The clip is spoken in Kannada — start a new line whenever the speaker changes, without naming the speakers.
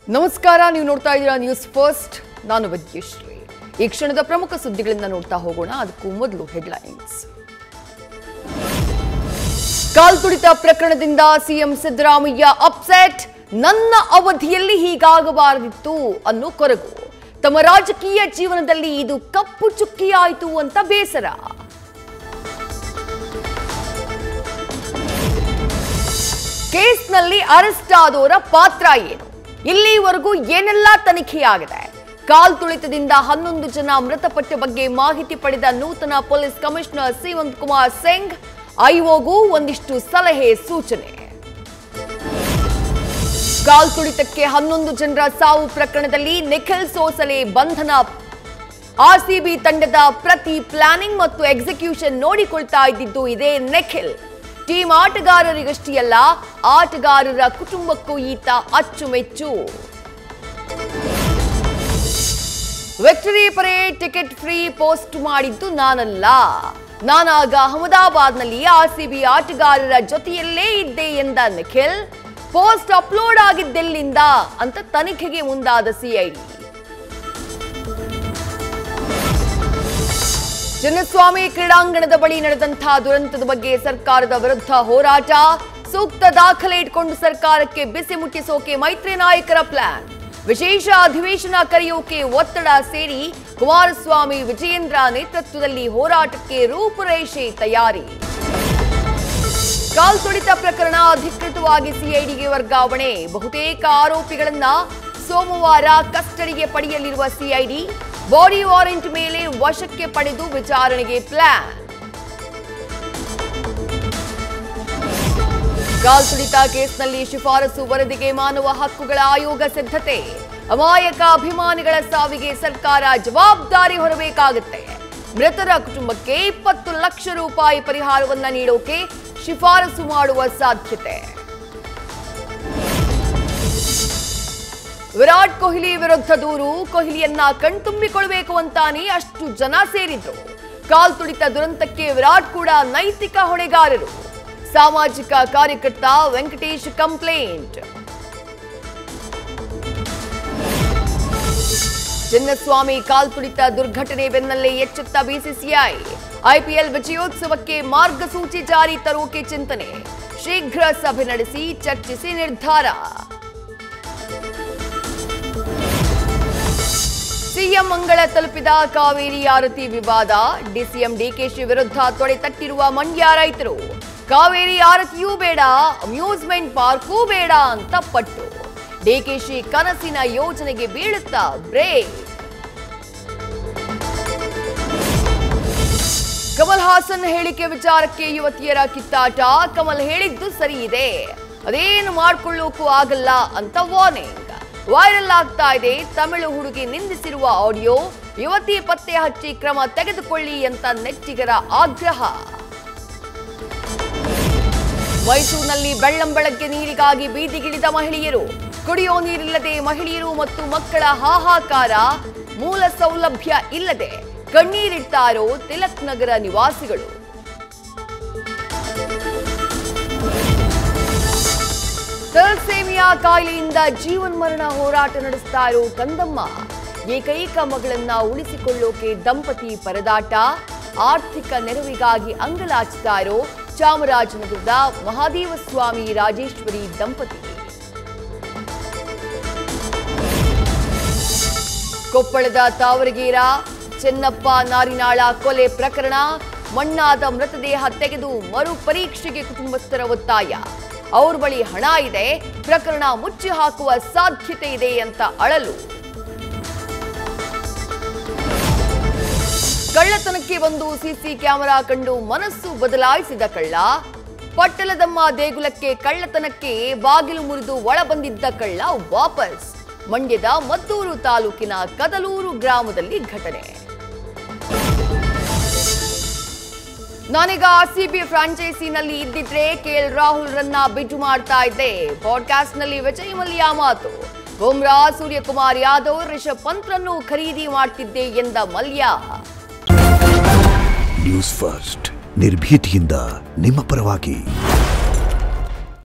ನಮಸ್ಕಾರ, ನೀವು ನೋಡ್ತಾ ಇದ್ದೀರಾ ನ್ಯೂಸ್ ಫಸ್ಟ್. ನಾನು ವಿದ್ಯಶ್ರೀ. ಈ ಕ್ಷಣದ ಪ್ರಮುಖ ಸುದ್ದಿಗಳನ್ನು ನೋಡ್ತಾ ಹೋಗೋಣ. ಅದಕ್ಕೂ ಮೊದಲು ಹೆಡ್ಲೈನ್ಸ್. ಕಾಲ್ತುಳಿತ ಪ್ರಕರಣದಿಂದ ಸಿಎಂ ಸಿದ್ದರಾಮಯ್ಯ ಅಪ್ಸೆಟ್. ನನ್ನ ಅವಧಿಯಲ್ಲಿ ಹೀಗಾಗಬಾರದಿತ್ತು ಅನ್ನೋ ಕೊರಗು. ತಮ್ಮ ರಾಜಕೀಯ ಜೀವನದಲ್ಲಿ ಇದು ಕಪ್ಪು ಚುಕ್ಕಿಯಾಯಿತು ಅಂತ ಬೇಸರ. ಕೇಸ್ನಲ್ಲಿ ಅರೆಸ್ಟ್ ಆದವರ ಪಾತ್ರ ಏನು? ಇಲ್ಲಿವರೆಗೂ ಏನೆಲ್ಲ ತನಿಖೆಯಾಗಿದೆ? ಕಾಲ್ತುಳಿತದಿಂದ 11 ಜನ ಮೃತಪಟ್ಟ ಬಗ್ಗೆ ಮಾಹಿತಿ ಪಡೆದ ನೂತನ ಪೊಲೀಸ್ ಕಮಿಷನರ್ ಶ್ರೀವಂತ್ ಕುಮಾರ್ ಸಿಂಗ್ ಐಒಗೂ ಒಂದಿಷ್ಟು ಸಲಹೆ ಸೂಚನೆ. ಕಾಲ್ತುಳಿತಕ್ಕೆ 11 ಜನರ ಸಾವು ಪ್ರಕರಣದಲ್ಲಿ ನಿಖಿಲ್ ಸೋಸಲೆ ಬಂಧನ. ಆರ್ಸಿಬಿ ತಂಡದ ಪ್ರತಿ ಪ್ಲಾನಿಂಗ್ ಮತ್ತು ಎಕ್ಸಿಕ್ಯೂಷನ್ ನೋಡಿಕೊಳ್ತಾ ಇದ್ದಿದ್ದು ಇದೇ ನಿಖಿಲ್. ಟೀಮ್ ಆಟಗಾರರಿಗಷ್ಟೇ ಅಲ್ಲ, ಆಟಗಾರರ ಕುಟುಂಬಕ್ಕೂ ಈತ ಅಚ್ಚುಮೆಚ್ಚು. Victory parade ticket free post ಮಾಡಿದ್ದು ನಾನಲ್ಲ. ನಾನಾಗ ಅಹಮದಾಬಾದ್ನಲ್ಲಿ ಆರ್ಸಿಬಿ ಆಟಗಾರರ ಜೊತೆಯಲ್ಲೇ ಇದ್ದೆ ಎಂದ ನಿಖಿಲ್, ಪೋಸ್ಟ್ ಅಪ್ಲೋಡ್ ಆಗಿದ್ದೆಲ್ಲಿಂದ ಅಂತ ತನಿಖೆಗೆ ಮುಂದಾದ ಸಿಐಡಿ. ಚಿನ್ನಸ್ವಾಮಿ ಕ್ರೀಡಾಂಗಣದ ಬಳಿ ನಡೆದಂತಹ ದುರಂತದ ಬಗ್ಗೆ ಸರ್ಕಾರದ ವಿರುದ್ಧ ಹೋರಾಟ. ಸೂಕ್ತ ದಾಖಲೆ ಇಟ್ಕೊಂಡು ಸರ್ಕಾರಕ್ಕೆ ಬಿಸಿ ಮುಟ್ಟಿಸೋಕೆ ಮೈತ್ರಿ ನಾಯಕರ ಪ್ಲಾನ್. ವಿಶೇಷ ಅಧಿವೇಶನ ಕರೆಯೋಕೆ ಒತ್ತಡ ಸೇರಿ ಕುಮಾರಸ್ವಾಮಿ ವಿಜಯೇಂದ್ರ ನೇತೃತ್ವದಲ್ಲಿ ಹೋರಾಟಕ್ಕೆ ರೂಪುರೇಷೆ ತಯಾರಿ. ಕಾಲ್ತುಳಿತ ಪ್ರಕರಣ ಅಧಿಕೃತವಾಗಿ ಸಿಐಡಿಗೆ ವರ್ಗಾವಣೆ. ಬಹುತೇಕ ಆರೋಪಿಗಳನ್ನ ಸೋಮವಾರ ಕಸ್ಟಡಿಗೆ ಪಡೆಯಲಿರುವ ಸಿಐಡಿ ಬಾಡಿ ವಾರೆಂಟ್ ಮೇಲೆ ವಶಕ್ಕೆ ಪಡೆದು ವಿಚಾರಣೆಗೆ ಪ್ಲಾನ್. ಕಾಲ್ತುಳಿತ ಕೇಸ್ನಲ್ಲಿ ಶಿಫಾರಸು ವರದಿಗೆ ಮಾನವ ಹಕ್ಕುಗಳ ಆಯೋಗ ಸಿದ್ಧತೆ. ಅಮಾಯಕ ಅಭಿಮಾನಿಗಳ ಸಾವಿಗೆ ಸರ್ಕಾರ ಜವಾಬ್ದಾರಿ ಹೊರಬೇಕಾಗುತ್ತೆ. ಮೃತರ ಕುಟುಂಬಕ್ಕೆ 20 ಲಕ್ಷ ರೂಪಾಯಿ ಪರಿಹಾರವನ್ನ ನೀಡೋಕೆ ಶಿಫಾರಸು ಮಾಡುವ ಸಾಧ್ಯತೆ. ವಿರಾಟ್ ಕೊಹ್ಲಿ ವಿರುದ್ಧ ದೂರು. ಕೊಹ್ಲಿಯನ್ನ ಕಣ್ತುಂಬಿಕೊಳ್ಬೇಕು ಅಂತಾನೆ ಅಷ್ಟು ಜನ ಸೇರಿದ್ರು. ಕಾಲ್ತುಳಿತ ದುರಂತಕ್ಕೆ ವಿರಾಟ್ ಕೂಡ ನೈತಿಕ ಹೊಣೆಗಾರರು. ಸಾಮಾಜಿಕ ಕಾರ್ಯಕರ್ತ ವೆಂಕಟೇಶ್ ಕಂಪ್ಲೇಂಟ್. ಚಿನ್ನಸ್ವಾಮಿ ಕಾಲ್ತುಳಿತ ದುರ್ಘಟನೆ ಬೆನ್ನಲ್ಲೇ ಎಚ್ಚೆತ್ತ ಬಿಸಿಸಿಐ. ಐಪಿಎಲ್ ವಿಜಯೋತ್ಸವಕ್ಕೆ ಮಾರ್ಗಸೂಚಿ ಜಾರಿ ತರೋಕೆ ಚಿಂತನೆ. ಶೀಘ್ರ ಸಭೆ ನಡೆಸಿ ಚರ್ಚಿಸಿ ನಿರ್ಧಾರ. ಸಿಎಂ ಮಂಗಳ ತಲುಪಿದ ಕಾವೇರಿ ಆರತಿ ವಿವಾದ. ಡಿಸಿಎಂ ಡಿಕೆಶಿ ವಿರುದ್ಧ ತೊಡೆ ತಟ್ಟಿರುವ ಮಂಡ್ಯ ರೈತರು. ಕಾವೇರಿ ಆರತಿಯೂ ಬೇಡ, ಅಮ್ಯೂಸ್ಮೆಂಟ್ ಪಾರ್ಕೂ ಬೇಡ ಅಂತ ಪಟ್ಟು. ಡಿಕೆಶಿ ಕನಸಿನ ಯೋಜನೆಗೆ ಬೀಳುತ್ತಾ ಬ್ರೇಕ್. ಕಮಲ್ ಹಾಸನ್ ಹೇಳಿಕೆ ವಿಚಾರಕ್ಕೆ ಯುವತಿಯರ ಕಿತ್ತಾಟ. ಕಮಲ್ ಹೇಳಿದ್ದು ಸರಿ ಇದೆ, ಅದೇನು ಮಾಡ್ಕೊಳ್ಳೋಕ್ಕೂ ಆಗಲ್ಲ ಅಂತ ವಾರ್ನಿಂಗ್. ವೈರಲ್ ಆಗ್ತಾ ಇದೆ ತಮಿಳು ಹುಡುಗಿ ನಿಂದಿಸಿರುವ ಆಡಿಯೋ. ಯುವತಿ ಪತ್ತೆ ಹಚ್ಚಿ ಕ್ರಮ ತೆಗೆದುಕೊಳ್ಳಿ ಅಂತ ನೆಟ್ಟಿಗರ ಆಗ್ರಹ. ಮೈಸೂರಿನಲ್ಲಿ ಬೆಳ್ಳಂಬೆಳಗ್ಗೆ ನೀರಿಗಾಗಿ ಬೀದಿಗಿಳಿದ ಮಹಿಳೆಯರು. ಕುಡಿಯೋ ನೀರಿಲ್ಲದೆ ಮಹಿಳೆಯರು ಮತ್ತು ಮಕ್ಕಳ ಹಾಹಾಕಾರ. ಮೂಲ ಸೌಲಭ್ಯ ಇಲ್ಲದೆ ಕಣ್ಣೀರಿಡ್ತಾರೋ ತಿಲಕ್ ನಗರ ನಿವಾಸಿಗಳು. ಥೆಲಸೇಮಿಯಾ ಕಾಯಿಲೆಯಿಂದ ಜೀವನ್ಮರಣ ಹೋರಾಟ ನಡೆಸ್ತಾ ಇರೋ ಕಂದಮ್ಮ. ಏಕೈಕ ಮಗಳನ್ನ ಉಳಿಸಿಕೊಳ್ಳೋಕೆ ದಂಪತಿ ಪರದಾಟ. ಆರ್ಥಿಕ ನೆರವಿಗಾಗಿ ಅಂಗಲಾಚ್ತಾ ಇರೋ ಚಾಮರಾಜನಗರದ ಮಹಾದೇವಸ್ವಾಮಿ ರಾಜೇಶ್ವರಿ ದಂಪತಿ. ಕೊಪ್ಪಳದ ತಾವರಗೇರ ಚೆನ್ನಪ್ಪ ನಾರಿನಾಳ ಕೊಲೆ ಪ್ರಕರಣ. ಮಣ್ಣಾದ ಮೃತದೇಹ ತೆಗೆದು ಮರು ಪರೀಕ್ಷೆಗೆ ಕುಟುಂಬಸ್ಥರ ಒತ್ತಾಯ. ಅವ್ರ ಬಳಿ ಹಣ ಇದೆ, ಪ್ರಕರಣ ಮುಚ್ಚಿ ಹಾಕುವ ಸಾಧ್ಯತೆ ಇದೆ ಅಂತ ಅಳಲು. ಕಳ್ಳತನಕ್ಕೆ ಬಂದು ಸಿಸಿ ಕ್ಯಾಮೆರಾ ಕಂಡು ಮನಸ್ಸು ಬದಲಾಯಿಸಿದ ಕಳ್ಳ. ಪಟ್ಟಲದಮ್ಮ ದೇಗುಲಕ್ಕೆ ಕಳ್ಳತನಕ್ಕೆ ಬಾಗಿಲು ಮುರಿದು ಒಳ ಬಂದಿದ್ದ ಕಳ್ಳ ವಾಪಸ್. ಮಂಡ್ಯದ ಮದ್ದೂರು ತಾಲೂಕಿನ ಕದಲೂರು ಗ್ರಾಮದಲ್ಲಿ ಘಟನೆ. ನಾನೀಗ ಆರ್ಸಿಬಿ ಫ್ರಾಂಚೈಸಿನಲ್ಲಿ ಇದ್ದಿದ್ರೆ ಕೆಎಲ್ ರಾಹುಲ್ ರನ್ನ ಬಿಟ್ಟು ಮಾಡ್ತಾ ಇದ್ದೆ. ಪಾಡ್ಕಾಸ್ಟ್ ನಲ್ಲಿ ವಿಜಯ್ ಮಲ್ಯ ಮಾತು. ಬುಮ್ರಾ, ಸೂರ್ಯಕುಮಾರ್ ಯಾದವ್, ರಿಷಬ್ ಪಂತ್ರನ್ನು ಖರೀದಿ ಮಾಡ್ತಿದ್ದೆ ಎಂದ ಮಲ್ಯ.
ನ್ಯೂಸ್ ಫಸ್ಟ್ ನಿರ್ಭೀತಿಯಿಂದ ನಿಮ್ಮ ಪರವಾಗಿ.